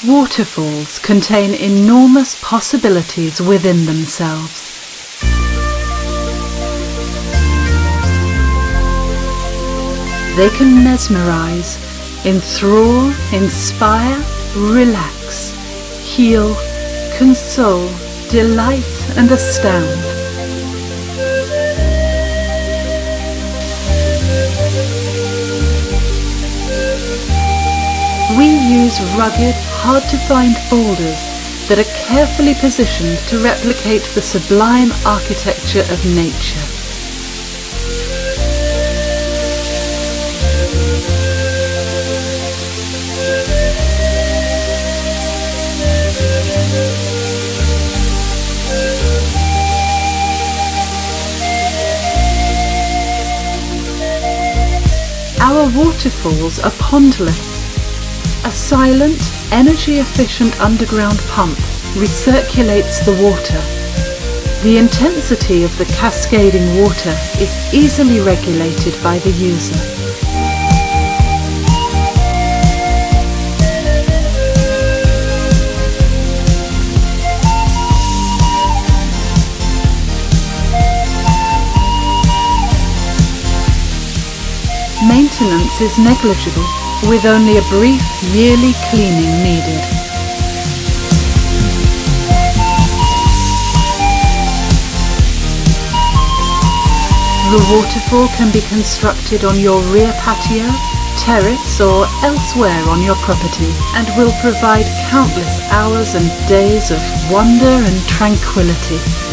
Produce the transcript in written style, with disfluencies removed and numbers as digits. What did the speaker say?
Waterfalls contain enormous possibilities within themselves. They can mesmerize, enthrall, inspire, relax, heal, console, delight and astound. We use rugged, hard-to-find boulders that are carefully positioned to replicate the sublime architecture of nature. Our waterfalls are pondlets. A silent, energy-efficient underground pump recirculates the water. The intensity of the cascading water is easily regulated by the user. Maintenance is negligible, with only a brief yearly cleaning needed. The waterfall can be constructed on your rear patio, terrace or elsewhere on your property and will provide countless hours and days of wonder and tranquility.